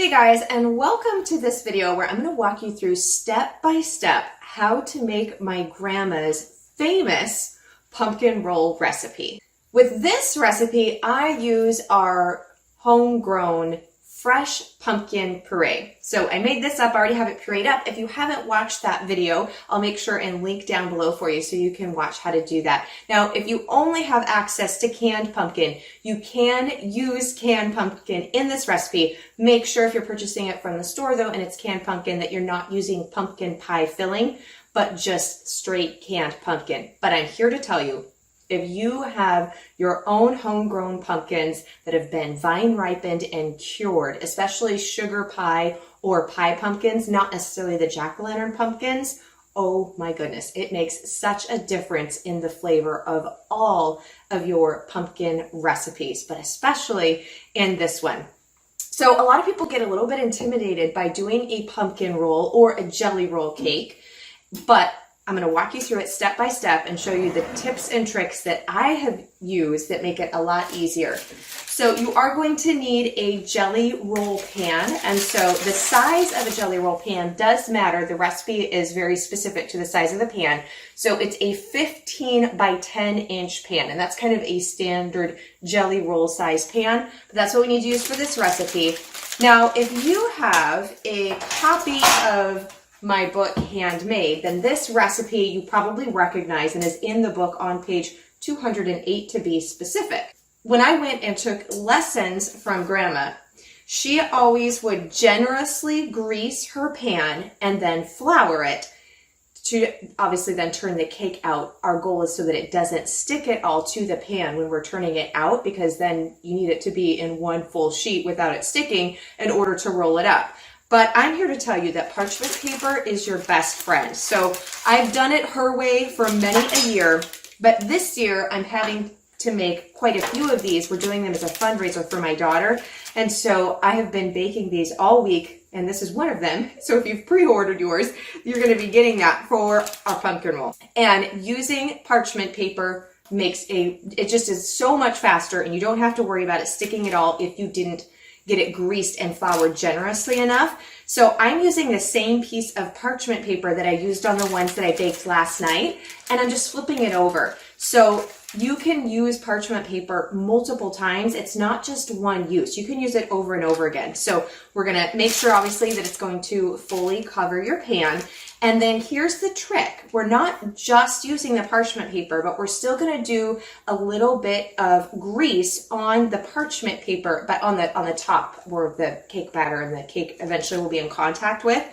Hey guys, and welcome to this video where I'm going to walk you through step by step how to make my grandma's famous pumpkin roll recipe. With this recipe, I use our homegrown fresh pumpkin puree. So I made this up, I already have it pureed up. If you haven't watched that video, I'll make sure and link down below for you so you can watch how to do that. Now, if you only have access to canned pumpkin, you can use canned pumpkin in this recipe. Make sure if you're purchasing it from the store though, and it's canned pumpkin, that you're not using pumpkin pie filling, but just straight canned pumpkin. But I'm here to tell you, if you have your own homegrown pumpkins that have been vine ripened and cured, especially sugar pie or pie pumpkins, not necessarily the jack-o'-lantern pumpkins, oh my goodness, it makes such a difference in the flavor of all of your pumpkin recipes, but especially in this one. So a lot of people get a little bit intimidated by doing a pumpkin roll or a jelly roll cake, but I'm going to walk you through it step by step and show you the tips and tricks that I have used that make it a lot easier. So you are going to need a jelly roll pan, and so the size of a jelly roll pan does matter. The recipe is very specific to the size of the pan. So it's a 15 by 10 inch pan, and that's kind of a standard jelly roll size pan, but that's what we need to use for this recipe. Now, if you have a copy of my book Handmade, then this recipe you probably recognize and is in the book on page 208 to be specific. When I went and took lessons from Grandma, she always would generously grease her pan and then flour it to obviously then turn the cake out. Our goal is so that it doesn't stick it all to the pan when we're turning it out, because then you need it to be in one full sheet without it sticking in order to roll it up. But I'm here to tell you that parchment paper is your best friend. So I've done it her way for many a year, but this year I'm having to make quite a few of these. We're doing them as a fundraiser for my daughter. And so I have been baking these all week, and this is one of them. So if you've pre-ordered yours, you're going to be getting that for our pumpkin roll. And using parchment paper it just is so much faster, and you don't have to worry about it sticking at all if you didn't get it greased and floured generously enough. So I'm using the same piece of parchment paper that I used on the ones that I baked last night, and I'm just flipping it over. So you can use parchment paper multiple times. It's not just one use. You can use it over and over again. So we're gonna make sure obviously that it's going to fully cover your pan. And then here's the trick. We're not just using the parchment paper, but we're still gonna do a little bit of grease on the parchment paper, but on the top where the cake batter and the cake eventually will be in contact with.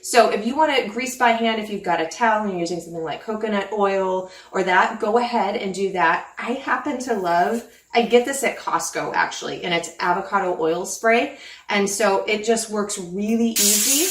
So if you want to grease by hand, if you've got a towel and you're using something like coconut oil or that, go ahead and do that. I happen to love, I get this at Costco actually, and it's avocado oil spray. And so it just works really easy.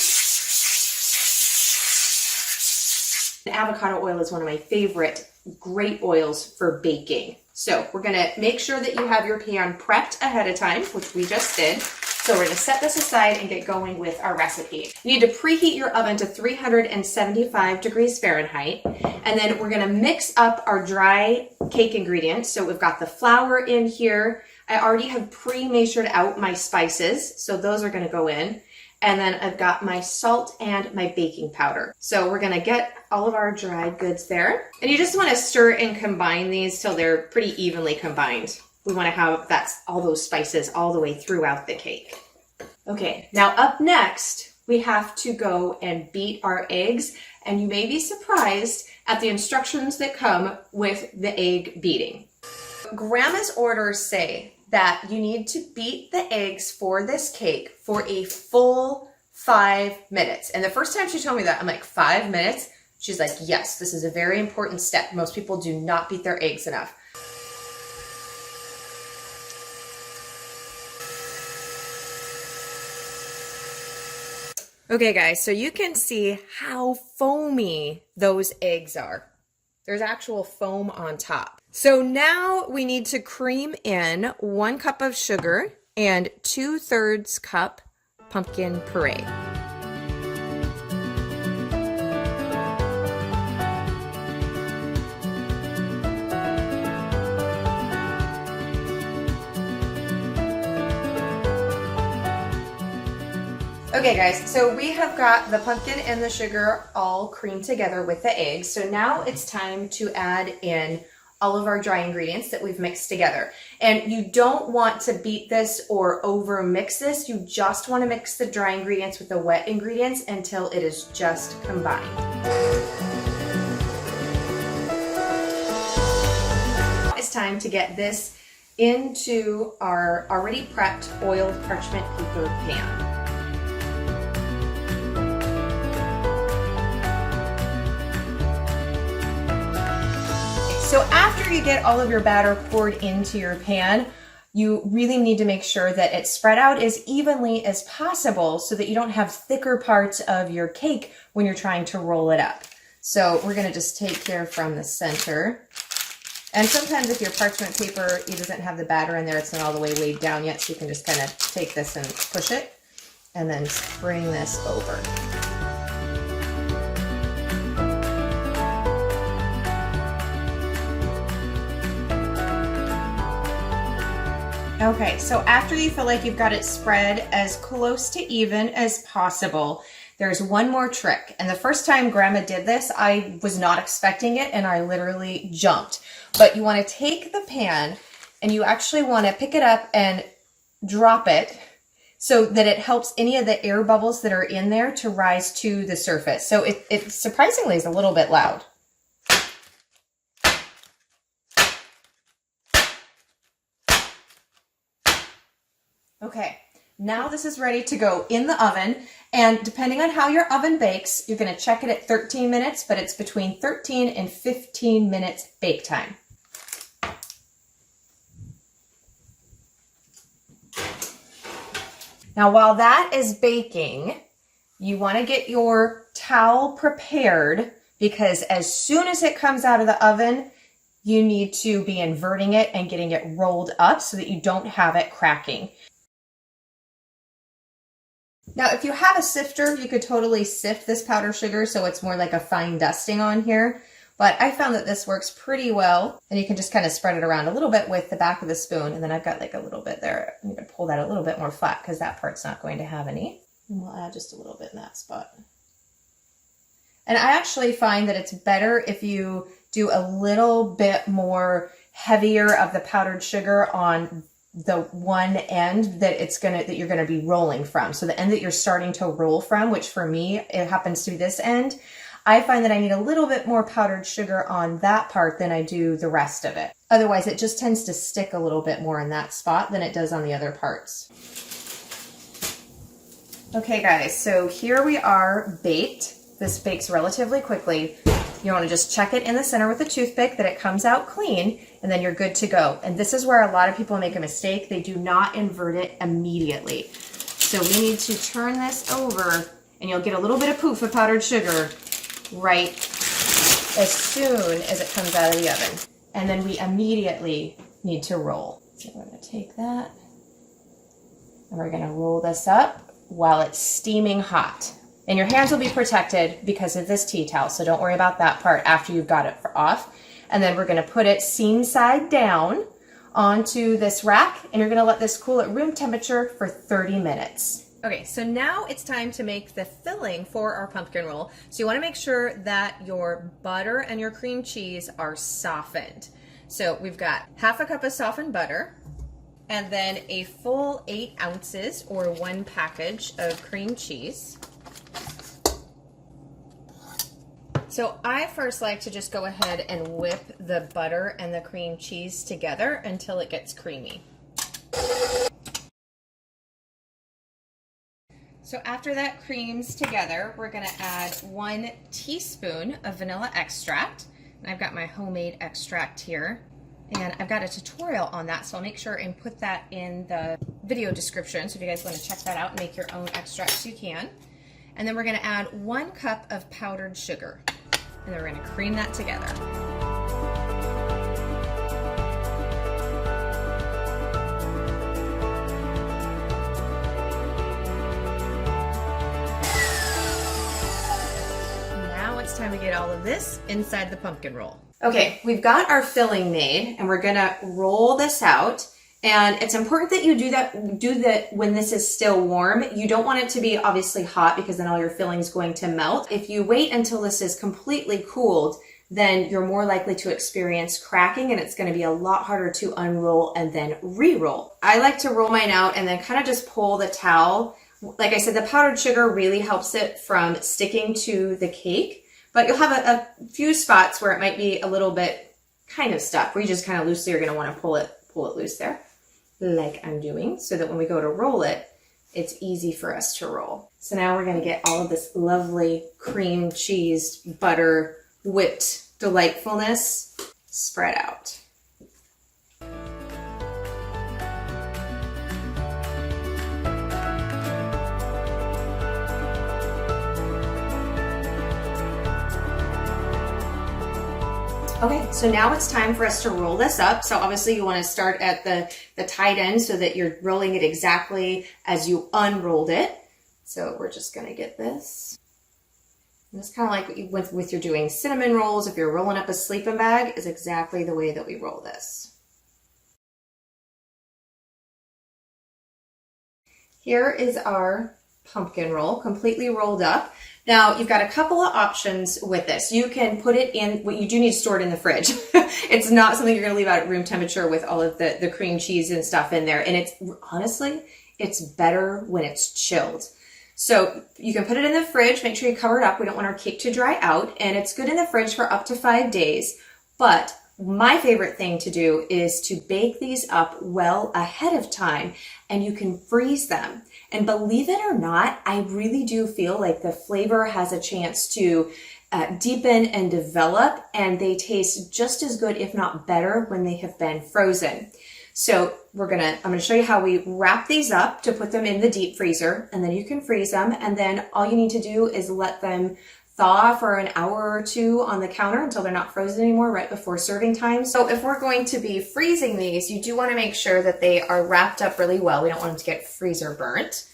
And avocado oil is one of my favorite great oils for baking. So we're going to make sure that you have your pan prepped ahead of time, which we just did. So we're going to set this aside and get going with our recipe. You need to preheat your oven to 375 degrees Fahrenheit. And then we're going to mix up our dry cake ingredients. So we've got the flour in here. I already have pre-measured out my spices, so those are going to go in. And then I've got my salt and my baking powder. So we're going to get all of our dried goods there. And you just want to stir and combine these till they're pretty evenly combined. We want to have all those spices all the way throughout the cake. Okay, now up next, we have to go and beat our eggs. And you may be surprised at the instructions that come with the egg beating. Grandma's orders say that you need to beat the eggs for this cake for a full 5 minutes. And the first time she told me that, I'm like, 5 minutes? She's like, yes, this is a very important step. Most people do not beat their eggs enough. Okay guys, so you can see how foamy those eggs are. There's actual foam on top. So now we need to cream in 1 cup of sugar and 2/3 cup pumpkin puree. Okay guys, so we have got the pumpkin and the sugar all creamed together with the eggs. So now it's time to add in all of our dry ingredients that we've mixed together. And you don't want to beat this or over mix this. You just want to mix the dry ingredients with the wet ingredients until it is just combined. It's time to get this into our already prepped oiled parchment paper pan. So after you get all of your batter poured into your pan, you really need to make sure that it's spread out as evenly as possible so that you don't have thicker parts of your cake when you're trying to roll it up. So we're gonna just take here from the center. And sometimes if your parchment paper, it doesn't have the batter in there, it's not all the way weighed down yet, so you can just kind of take this and push it and then bring this over. Okay, so after you feel like you've got it spread as close to even as possible, there's one more trick. And the first time Grandma did this, I was not expecting it and I literally jumped. But you want to take the pan and you actually want to pick it up and drop it so that it helps any of the air bubbles that are in there to rise to the surface. So it surprisingly is a little bit loud. Okay, now this is ready to go in the oven, and depending on how your oven bakes, you're going to check it at 13 minutes, but it's between 13 and 15 minutes bake time. Now while that is baking, you want to get your towel prepared because as soon as it comes out of the oven, you need to be inverting it and getting it rolled up so that you don't have it cracking. Now, if you have a sifter, you could totally sift this powdered sugar so it's more like a fine dusting on here. But I found that this works pretty well. And you can just kind of spread it around a little bit with the back of the spoon. And then I've got like a little bit there. I'm going to pull that a little bit more flat because that part's not going to have any. And we'll add just a little bit in that spot. And I actually find that it's better if you do a little bit more heavier of the powdered sugar on the one end that you're gonna be rolling from. So the end that you're starting to roll from, which for me, it happens to be this end, I find that I need a little bit more powdered sugar on that part than I do the rest of it. Otherwise, it just tends to stick a little bit more in that spot than it does on the other parts. Okay guys, so here we are baked. This bakes relatively quickly. You want to just check it in the center with a toothpick that it comes out clean, and then you're good to go. And this is where a lot of people make a mistake. They do not invert it immediately. So we need to turn this over, and you'll get a little bit of poof of powdered sugar right as soon as it comes out of the oven. And then we immediately need to roll. So we're going to take that, and we're going to roll this up while it's steaming hot. And your hands will be protected because of this tea towel, so don't worry about that part after you've got it off. And then we're going to put it seam side down onto this rack, and you're going to let this cool at room temperature for 30 minutes. Okay, so now it's time to make the filling for our pumpkin roll. So you want to make sure that your butter and your cream cheese are softened. So we've got half a cup of softened butter, and then a full 8 ounces or 1 package of cream cheese. So I first like to just go ahead and whip the butter and the cream cheese together until it gets creamy. So after that creams together, we're going to add 1 teaspoon of vanilla extract. And I've got my homemade extract here. And I've got a tutorial on that, so I'll make sure and put that in the video description. So if you guys want to check that out and make your own extracts, you can. And then we're going to add 1 cup of powdered sugar. And then we're going to cream that together. Now it's time to get all of this inside the pumpkin roll. Okay, we've got our filling made, and we're going to roll this out. And it's important that you do that when this is still warm. You don't want it to be obviously hot because then all your filling is going to melt. If you wait until this is completely cooled, then you're more likely to experience cracking, and it's going to be a lot harder to unroll and then re-roll. I like to roll mine out and then kind of just pull the towel. Like I said, the powdered sugar really helps it from sticking to the cake, but you'll have a few spots where it might be a little bit kind of stuck, where you just kind of loosely are going to want to pull it loose there, like I'm doing, so that when we go to roll it, it's easy for us to roll. So now we're going to get all of this lovely cream cheese, butter, whipped delightfulness spread out. Okay, so now it's time for us to roll this up. So obviously you want to start at the tight end so that you're rolling it exactly as you unrolled it. So we're just going to get this. And it's kind of like with you're doing cinnamon rolls, if you're rolling up a sleeping bag, is exactly the way that we roll this. Here is our pumpkin roll, completely rolled up. Now, you've got a couple of options with this. You can put it in, what you do need to store it in the fridge. It's not something you're going to leave out at room temperature with all of the cream cheese and stuff in there. And it's honestly, it's better when it's chilled. So you can put it in the fridge, make sure you cover it up. We don't want our cake to dry out, and it's good in the fridge for up to 5 days. But my favorite thing to do is to bake these up well ahead of time, and you can freeze them. And believe it or not, I really do feel like the flavor has a chance to deepen and develop, and they taste just as good, if not better, when they have been frozen. So I'm gonna show you how we wrap these up to put them in the deep freezer, and then you can freeze them. And then all you need to do is let them thaw for an hour or two on the counter until they're not frozen anymore right before serving time. So if we're going to be freezing these, you do want to make sure that they are wrapped up really well. We don't want them to get freezer burnt.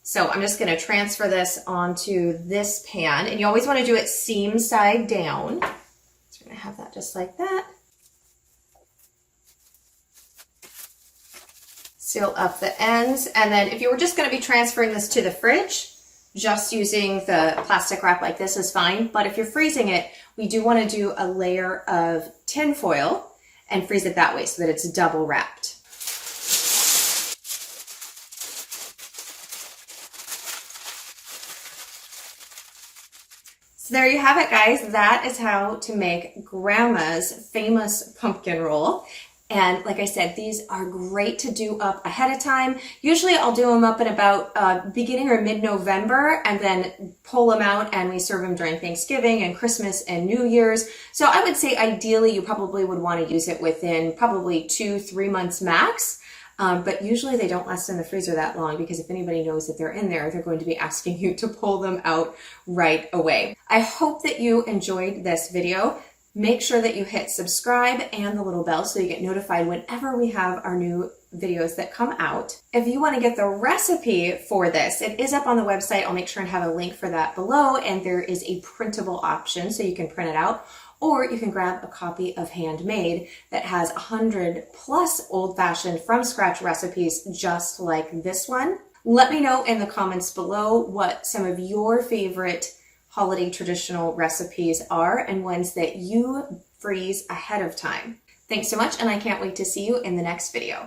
So I'm just going to transfer this onto this pan, and you always want to do it seam side down. So we're going to have that just like that. Seal up the ends, and then if you were just going to be transferring this to the fridge, just using the plastic wrap like this is fine. But if you're freezing it, we do want to do a layer of tin foil and freeze it that way so that it's double wrapped. So there you have it, guys. That is how to make Grandma's famous pumpkin roll. And like I said, these are great to do up ahead of time. Usually I'll do them up in about beginning or mid-November, and then pull them out and we serve them during Thanksgiving and Christmas and New Year's. So I would say ideally you probably would want to use it within probably 2-3 months max. But usually they don't last in the freezer that long, because if anybody knows that they're in there, they're going to be asking you to pull them out right away. I hope that you enjoyed this video. Make sure that you hit subscribe and the little bell so you get notified whenever we have our new videos that come out. If you want to get the recipe for this, it is up on the website. I'll make sure and have a link for that below, and there is a printable option so you can print it out, or you can grab a copy of Handmade that has 100+ old-fashioned from scratch recipes just like this one. Let me know in the comments below what some of your favorite holiday traditional recipes are and ones that you freeze ahead of time. Thanks so much, and I can't wait to see you in the next video.